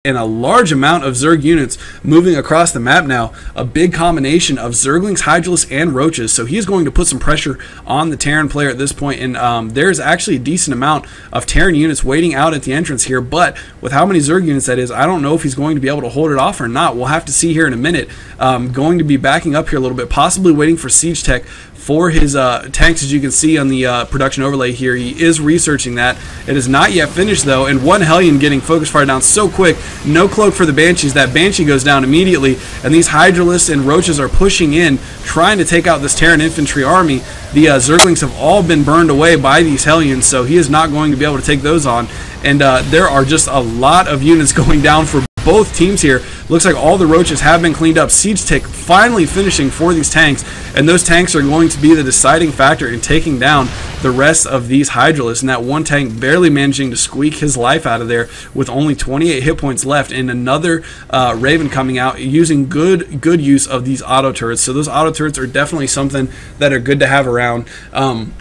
and a large amount of Zerg units moving across the map now. A big combination of Zerglings, Hydralisks, and Roaches. So he is going to put some pressure on the Terran player at this point. And there's actually a decent amount of Terran units waiting out at the entrance here. But with how many Zerg units that is, I don't know if he's going to be able to hold it off or not. We'll have to see here in a minute. Going to be backing up here a little bit, possibly waiting for Siege Tech for his tanks. As you can see on the production overlay here, he is researching that. It is not yet finished though, and one Hellion getting focus fire down so quick. No cloak for the Banshees. That Banshee goes down immediately, and these Hydralisks and Roaches are pushing in, trying to take out this Terran infantry army. The Zerglings have all been burned away by these Hellions, so he is not going to be able to take those on. And there are just a lot of units going down for both teams here. Looks like all the Roaches have been cleaned up. Siege Tech finally finishing for these tanks, and those tanks are going to be the deciding factor in taking down the rest of these Hydralisks. And that one tank barely managing to squeak his life out of there with only 28 hit points left, and another Raven coming out using good use of these auto turrets. So those auto turrets are definitely something that are good to have around. And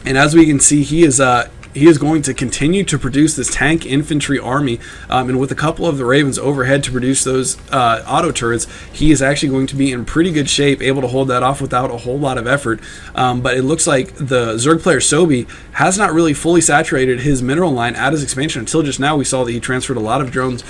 as we can see, he is going to continue to produce this tank infantry army, and with a couple of the Ravens overhead to produce those auto turrets, he is actually going to be in pretty good shape, able to hold that off without a whole lot of effort. But it looks like the Zerg player Sobe has not really fully saturated his mineral line at his expansion until just now. We saw that he transferred a lot of drones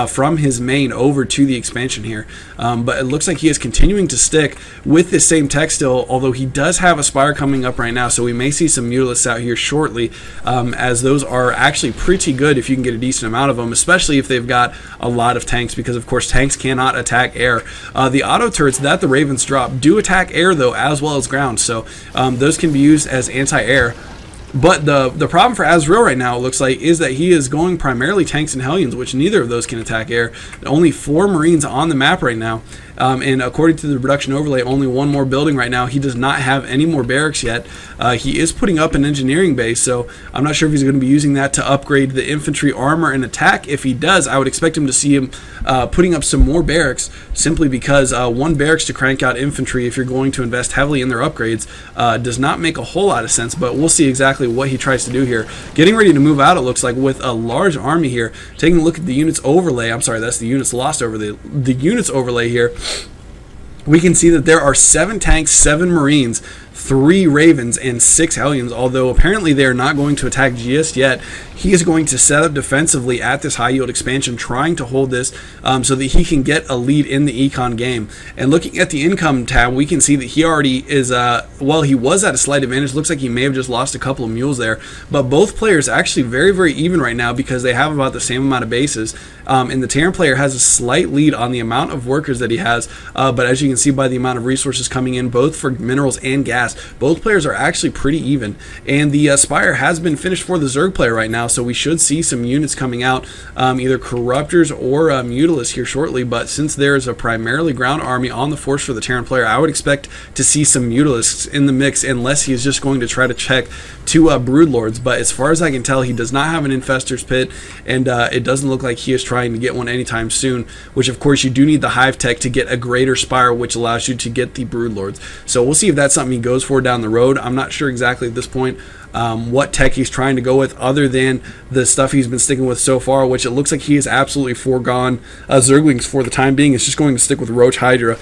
from his main over to the expansion here. But it looks like he is continuing to stick with this same tech still, although he does have a Spire coming up right now, so we may see some Mutalisks out here shortly. As those are actually pretty good if you can get a decent amount of them, especially if they've got a lot of tanks, because of course tanks cannot attack air. The auto turrets that the Ravens drop do attack air though, as well as ground, so those can be used as anti-air. But the problem for Azreal right now, it looks like, is that he is going primarily tanks and Hellions, which neither of those can attack air. Only 4 Marines on the map right now. And according to the production overlay, only one more building right now. He does not have any more barracks yet. He is putting up an engineering base, so I'm not sure if he's going to be using that to upgrade the infantry armor and attack. If he does, I would expect him to see him putting up some more barracks, simply because one barracks to crank out infantry, if you're going to invest heavily in their upgrades, does not make a whole lot of sense. But we'll see exactly what he tries to do here. Getting ready to move out, it looks like, with a large army here. Taking a look at the units overlay, I'm sorry, that's the units lost over the units overlay here. We can see that there are 7 tanks, 7 Marines, 3 Ravens, and 6 Hellions, although apparently they are not going to attack just yet. He is going to set up defensively at this high yield expansion, trying to hold this so that he can get a lead in the econ game. And looking at the income tab, we can see that he already is, well, he was at a slight advantage. Looks like he may have just lost a couple of mules there, but both players actually very even right now, because they have about the same amount of bases. And the Terran player has a slight lead on the amount of workers that he has, but as you can see by the amount of resources coming in, both for minerals and gas, both players are actually pretty even. And the Spire has been finished for the Zerg player right now, so we should see some units coming out, either Corruptors or Mutalisks here shortly. But since there is a primarily ground army on the force for the Terran player, I would expect to see some Mutalisks in the mix, unless he is just going to try to check 2 Broodlords. But as far as I can tell, he does not have an Infestor's Pit, and it doesn't look like he is trying to get one anytime soon, which of course you do need the Hive Tech to get a greater Spire, which allows you to get the Broodlords. So we'll see if that's something he goes for down the road. I'm not sure exactly at this point what tech he's trying to go with, other than the stuff he's been sticking with so far, which it looks like he has absolutely foregone Zerglings for the time being. It's just going to stick with Roach Hydra,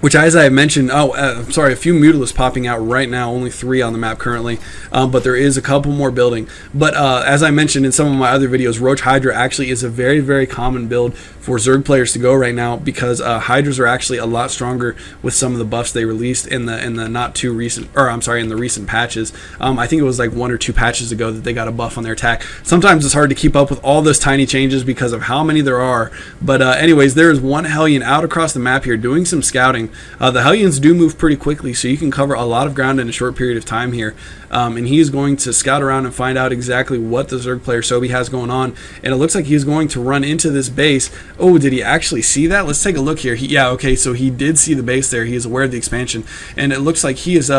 which, as I mentioned, I'm sorry, a few Mutalisks popping out right now, only 3 on the map currently, but there is a couple more building. But as I mentioned in some of my other videos, Roach Hydra actually is a very common build for Zerg players to go right now, because Hydras are actually a lot stronger with some of the buffs they released in the not too recent, or I'm sorry, in the recent patches. I think it was like 1 or 2 patches ago that they got a buff on their attack. Sometimes it's hard to keep up with all those tiny changes because of how many there are. But anyways, there is one Hellion out across the map here doing some scouting. The Hellions do move pretty quickly, so you can cover a lot of ground in a short period of time here. And he's going to scout around and find out exactly what the Zerg player Sobe has going on. And it looks like he's going to run into this base. Oh, did he actually see that? Let's take a look here. Yeah, okay, so he did see the base there. He is aware of the expansion. And it looks like he is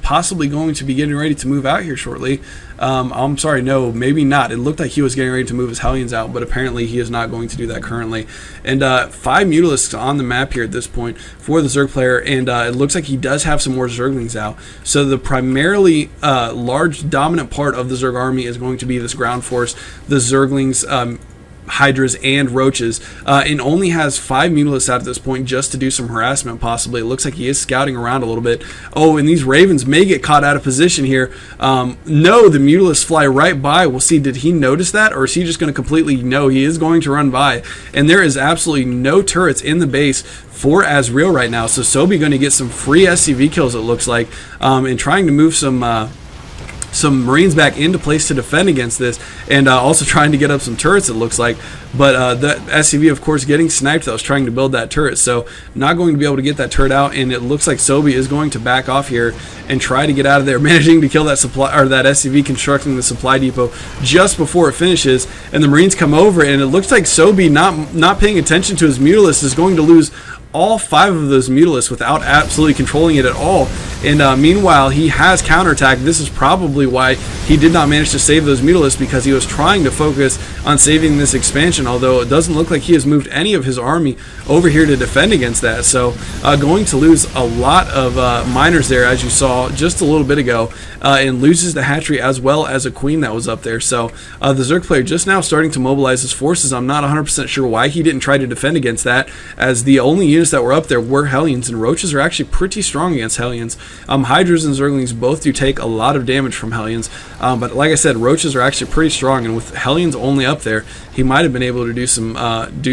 possibly going to be getting ready to move out here shortly. I'm sorry, no, maybe not. It looked like he was getting ready to move his Hellions out, but apparently he is not going to do that currently. And 5 Mutalisks on the map here at this point for the Zerg player, and it looks like he does have some more Zerglings out. So the primarily large dominant part of the Zerg army is going to be this ground force, the Zerglings, Hydras and Roaches, and only has 5 Mutalisks out at this point just to do some harassment possibly. It looks like he is scouting around a little bit. Oh, and these Ravens may get caught out of position here. No, the Mutalisks fly right by. We'll see, did he notice that, or is he just going to completely, no, he is going to run by. And there is absolutely no turrets in the base for Azreal right now. So Sobe going to get some free SCV kills, it looks like, and trying to move some Marines back into place to defend against this, and also trying to get up some turrets, it looks like. But the SCV, of course, getting sniped that was trying to build that turret, so not going to be able to get that turret out, and it looks like Sobe is going to back off here and try to get out of there, managing to kill that supply, or that SCV constructing the supply depot just before it finishes, and the Marines come over, and it looks like Sobe, not paying attention to his Mutalisks, is going to lose all 5 of those Mutalisks without absolutely controlling it at all. And meanwhile, he has counterattacked. This is probably why he did not manage to save those Mutalisks, because he was trying to focus on saving this expansion, although it doesn't look like he has moved any of his army over here to defend against that. So going to lose a lot of miners there, as you saw just a little bit ago, and loses the hatchery as well as a queen that was up there. So the Zerg player just now starting to mobilize his forces. I'm not 100% sure why he didn't try to defend against that, as the only units that were up there were Hellions, and Roaches are actually pretty strong against Hellions. Hydras and Zerglings both do take a lot of damage from Hellions, but like I said, Roaches are actually pretty strong, and with Hellions only up there, he might have been able to do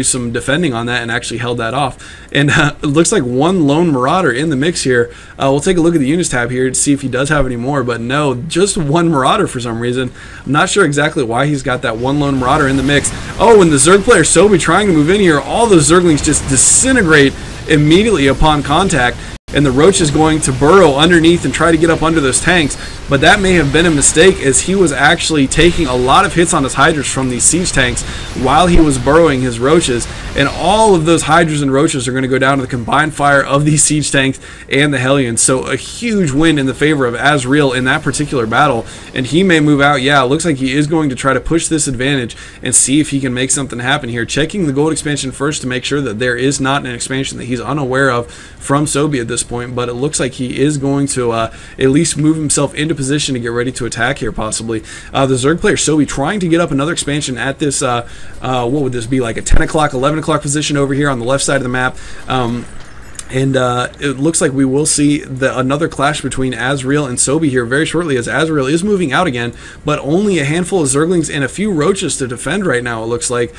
some defending on that and actually held that off. And it looks like one lone Marauder in the mix here. We'll take a look at the units tab here to see if he does have any more, but no, just one Marauder for some reason. I'm not sure exactly why he's got that one lone Marauder in the mix. Oh, and the Zerg player Sobe trying to move in here, all those Zerglings just disintegrate immediately upon contact, and the Roach is going to burrow underneath and try to get up under those tanks, but that may have been a mistake, as he was actually taking a lot of hits on his Hydras from these siege tanks while he was burrowing his Roaches, and all of those Hydras and Roaches are going to go down to the combined fire of these siege tanks and the Hellions. So a huge win in the favor of Azreal in that particular battle, and he may move out. Yeah, it looks like he is going to try to push this advantage and see if he can make something happen here, checking the gold expansion first to make sure that there is not an expansion that he's unaware of from Sobe at this point, but it looks like he is going to at least move himself into position to get ready to attack here, possibly. The Zerg player Sobe trying to get up another expansion at this, what would this be, like a 10 o'clock, 11 o'clock position over here on the left side of the map. And it looks like we will see another clash between Azreal and Sobe here very shortly, as Azreal is moving out again, but only a handful of Zerglings and a few Roaches to defend right now, it looks like.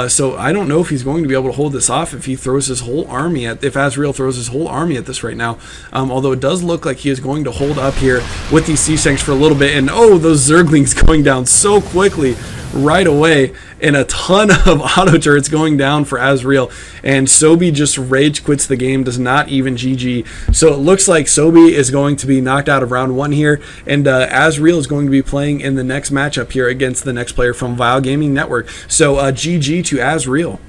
So I don't know if he's going to be able to hold this off if he throws his whole army at, if Azreal throws his whole army at this right now. Although it does look like he is going to hold up here with these siege tanks for a little bit, and oh, those Zerglings going down so quickly right away, and a ton of auto turrets going down for Azreal, and Sobe just rage quits the game, does not even GG. So it looks like Sobe is going to be knocked out of round 1 here, and Azreal is going to be playing in the next matchup here against the next player from Vile Gaming Network. So GG to Azreal.